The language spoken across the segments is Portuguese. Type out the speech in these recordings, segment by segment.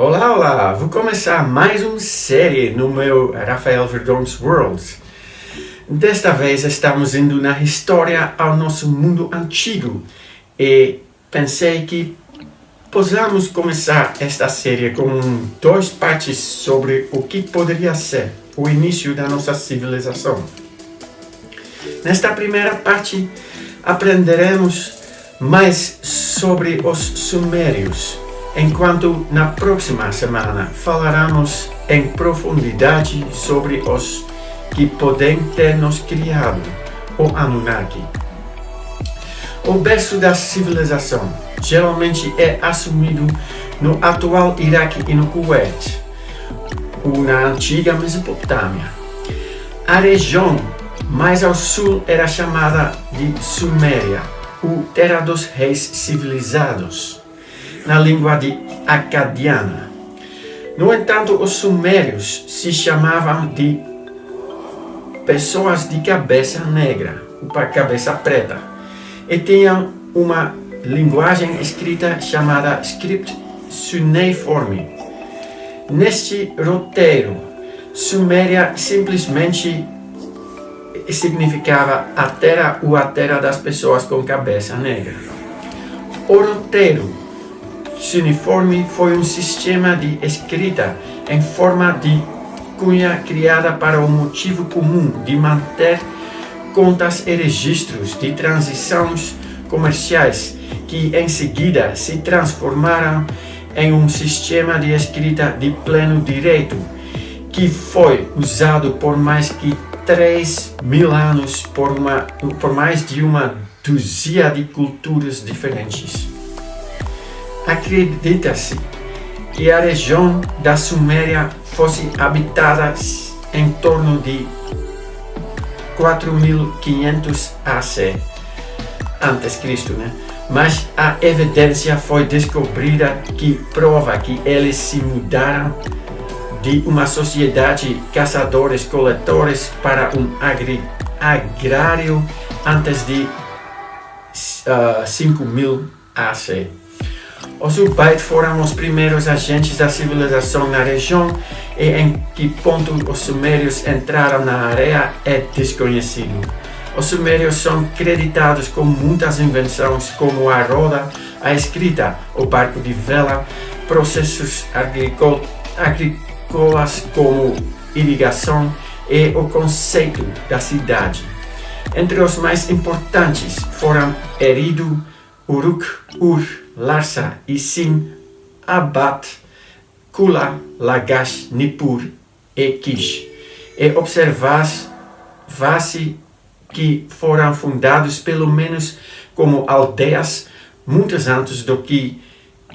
Olá, olá! Vou começar mais uma série no meu Rafael Verdon's World. Desta vez estamos indo na história ao nosso mundo antigo e pensei que possamos começar esta série com duas partes sobre o que poderia ser o início da nossa civilização. Nesta primeira parte aprenderemos mais sobre os sumérios, enquanto na próxima semana falaremos em profundidade sobre os que podem ter nos criado, o Anunnaki. O berço da civilização geralmente é assumido no atual Iraque e no Kuwait, ou na antiga Mesopotâmia. A região mais ao sul era chamada de Suméria, ou Terra dos Reis Civilizados, na língua de acadiana. No entanto, os sumérios se chamavam de pessoas de cabeça negra, ou cabeça preta, e tinham uma linguagem escrita chamada script cuneiforme. Neste roteiro, Suméria simplesmente significava a terra ou a terra das pessoas com cabeça negra. O roteiro cuneiforme foi um sistema de escrita em forma de cunha criada para o motivo comum de manter contas e registros de transações comerciais que em seguida se transformaram em um sistema de escrita de pleno direito que foi usado por mais que 3.000 anos por mais de uma dúzia de culturas diferentes. Acredita-se que a região da Suméria fosse habitada em torno de 4.500 AC, antes Cristo, Mas a evidência foi descobrida que prova que eles se mudaram de uma sociedade caçadores-coletores para um agrário antes de 5.000 AC. Os Ubaid foram os primeiros agentes da civilização na região e em que ponto os sumérios entraram na área é desconhecido. Os sumérios são creditados com muitas invenções como a roda, a escrita, o barco de vela, processos agrícolas como irrigação e o conceito da cidade. Entre os mais importantes foram Eridu, Uruk, Ur, Larsa e Sin, Abat, Kula, Lagash, Nippur e Kish. E observar-se que foram fundados pelo menos como aldeias muitos antes do que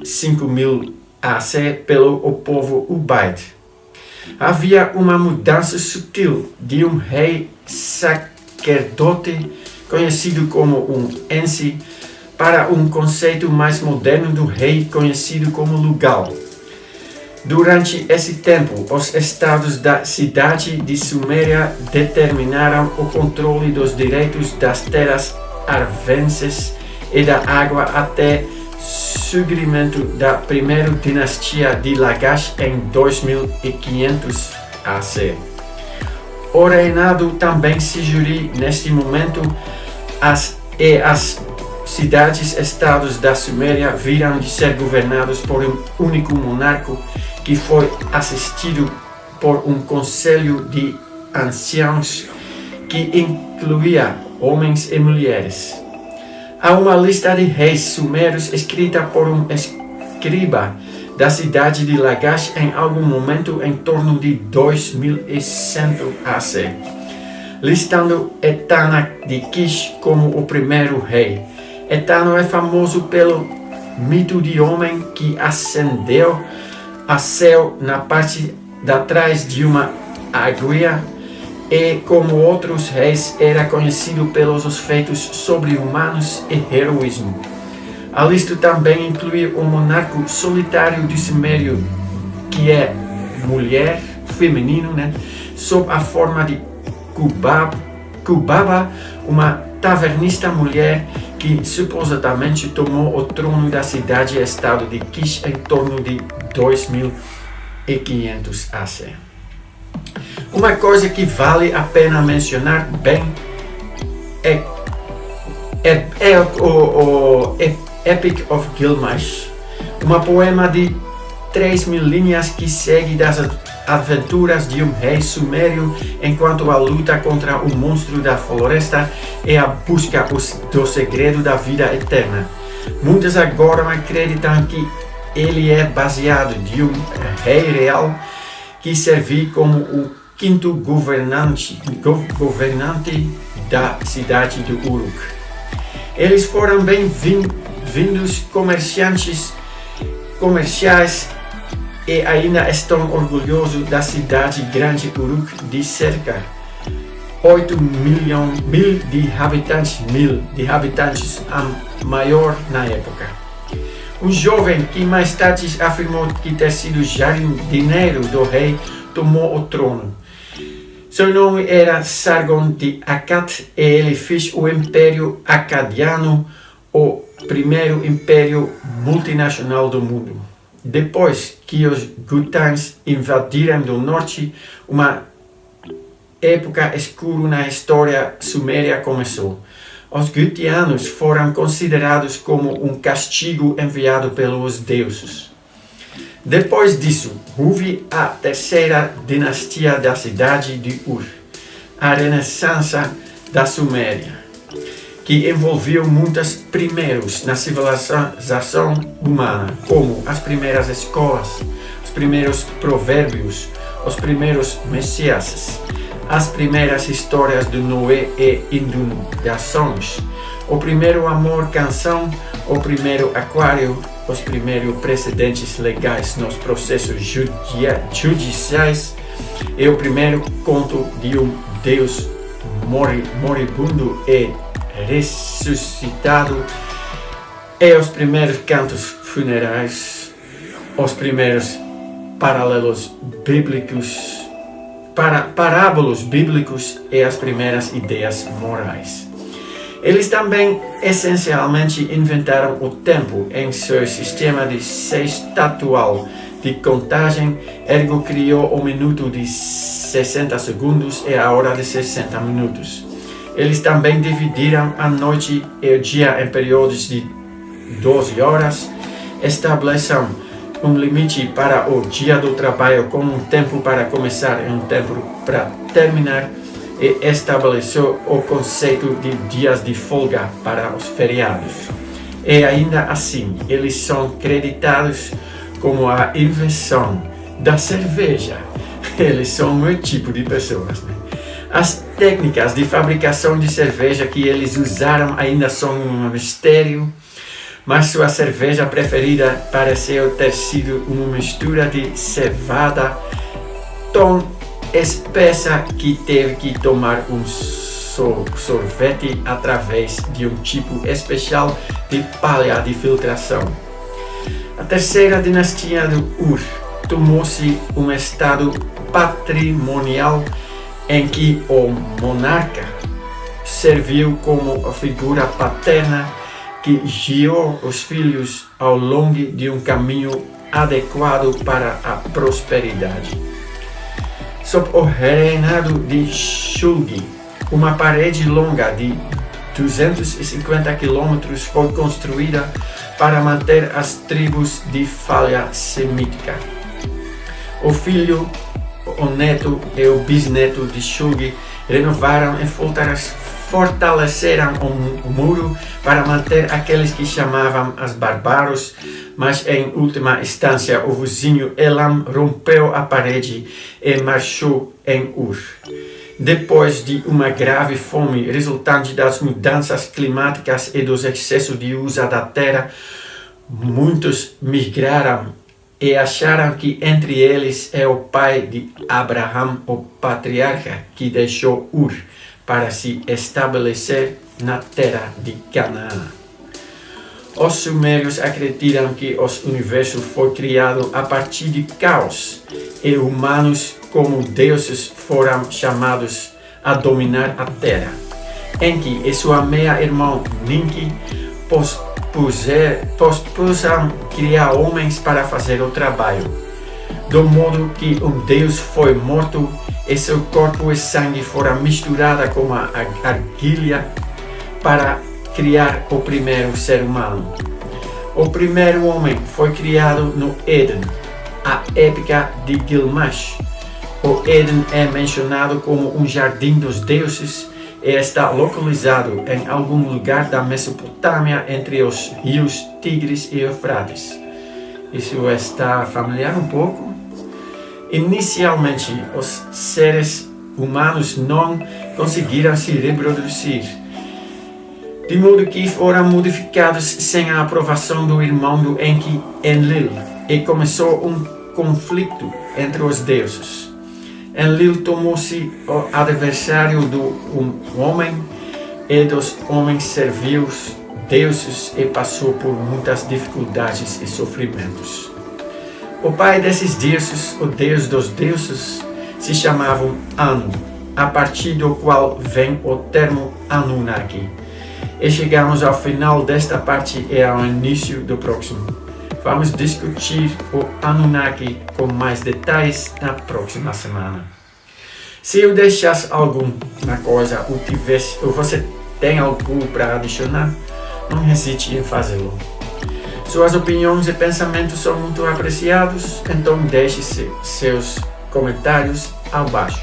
5.000 AC pelo povo Ubaid. Havia uma mudança sutil de um rei sacerdote conhecido como um Ensi para um conceito mais moderno do rei conhecido como Lugal. Durante esse tempo, os estados da cidade de Suméria determinaram o controle dos direitos das terras arvenses e da água até surgimento da primeira dinastia de Lagash em 2500 AC. O reinado também surgiu neste momento as cidades-estados da Suméria viram de ser governados por um único monarca que foi assistido por um conselho de anciãos que incluía homens e mulheres. Há uma lista de reis sumérios escrita por um escriba da cidade de Lagash em algum momento em torno de 2100 AC, listando Etana de Kish como o primeiro rei. Etana é famoso pelo mito de homem que ascendeu a céu na parte de trás de uma águia e, como outros reis, era conhecido pelos feitos sobre-humanos e heroísmo. A lista também inclui o monarca solitário de Sumério, que é mulher, feminino, sob a forma de Kubaba, uma tavernista mulher que supostamente tomou o trono da cidade-estado de Kish em torno de 2500 AC. Uma coisa que vale a pena mencionar bem é o Epic of Gilgamesh, um poema de 3.000 linhas que segue das aventuras de um rei sumério enquanto a luta contra o monstro da floresta e a busca do segredo da vida eterna. Muitos agora acreditam que ele é baseado de um rei real que serviu como o quinto governante da cidade de Uruk. Eles foram bem-vindos comerciais e ainda estão orgulhosos da cidade grande Uruk de cerca 8.000.000 de habitantes, a maior na época. Um jovem que mais tarde afirmou que ter sido jardineiro do rei tomou o trono. Seu nome era Sargon de Akkad e ele fez o Império Acadiano, o primeiro império multinacional do mundo. Depois que os Gutans invadiram do norte, uma época escura na história suméria começou. Os Gutianos foram considerados como um castigo enviado pelos deuses. Depois disso, houve a terceira dinastia da cidade de Ur, a Renascença da Suméria, que envolveu muitos primeiros na civilização humana, como as primeiras escolas, os primeiros provérbios, os primeiros messias, as primeiras histórias de Noé e inundações, o primeiro amor-canção, o primeiro aquário, os primeiros precedentes legais nos processos judiciais e o primeiro conto de um deus moribundo e ressuscitado e os primeiros cantos funerais, os primeiros parábolos bíblicos e as primeiras ideias morais. Eles também essencialmente inventaram o tempo em seu sistema de sextatual de contagem, ergo criou o minuto de 60 segundos e a hora de 60 minutos. Eles também dividiram a noite e o dia em períodos de 12 horas, estabeleceram um limite para o dia do trabalho com um tempo para começar e um tempo para terminar, e estabeleceu o conceito de dias de folga para os feriados. E ainda assim, eles são creditados como a invenção da cerveja. Eles são um tipo de pessoas, né? As técnicas de fabricação de cerveja que eles usaram ainda são um mistério, mas sua cerveja preferida pareceu ter sido uma mistura de cevada tão espessa que teve que tomar um sorvete através de um tipo especial de palha de filtração. A terceira dinastia do Ur tomou-se um estado patrimonial em que o monarca serviu como a figura paterna que guiou os filhos ao longo de um caminho adequado para a prosperidade. Sob o reinado de Shulgi, uma parede longa de 250 km foi construída para manter as tribos de falha semítica. O filho, o neto e o bisneto de Shulgi renovaram e fortaleceram o muro para manter aqueles que chamavam as bárbaros, mas em última instância o vizinho Elam rompeu a parede e marchou em Ur. Depois de uma grave fome resultante das mudanças climáticas e dos excessos de uso da terra, muitos migraram e acharam que entre eles é o pai de Abraham, o patriarca, que deixou Ur para se estabelecer na terra de Canaã. Os sumérios acreditam que o universo foi criado a partir de caos e humanos como deuses foram chamados a dominar a terra. Enki e sua meia-irmã Ninki propuseram criar homens para fazer o trabalho, do modo que um Deus foi morto e seu corpo e sangue foram misturados com a argila para criar o primeiro ser humano. O primeiro homem foi criado no Éden, a época de Gilgamesh. O Éden é mencionado como um jardim dos deuses e está localizado em algum lugar da Mesopotâmia entre os rios Tigres e Eufrates. Isso está familiar um pouco? Inicialmente, os seres humanos não conseguiram se reproduzir, de modo que foram modificados sem a aprovação do irmão do Enki, Enlil, e começou um conflito entre os deuses. Enlil tomou-se o adversário do homem e dos homens serviu os deuses e passou por muitas dificuldades e sofrimentos. O pai desses deuses, o deus dos deuses, se chamava Anu, a partir do qual vem o termo Anunnaki. E chegamos ao final desta parte e ao início do próximo. Vamos discutir o Anunnaki com mais detalhes na próxima semana. Se eu deixasse alguma coisa ou você tem algo para adicionar, não hesite em fazê-lo. Suas opiniões e pensamentos são muito apreciados, então deixe seus comentários abaixo.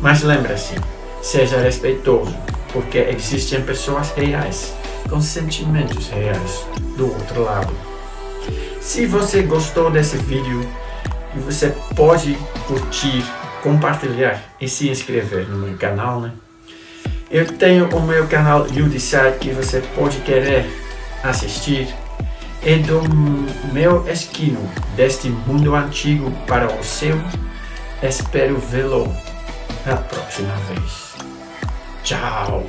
Mas lembre-se, seja respeitoso, porque existem pessoas reais, com sentimentos reais, do outro lado. Se você gostou desse vídeo, você pode curtir, compartilhar e se inscrever no meu canal, né? Eu tenho o meu canal YouDecide que você pode querer assistir e do meu esquino deste mundo antigo para o seu. Espero vê-lo na próxima vez. Tchau!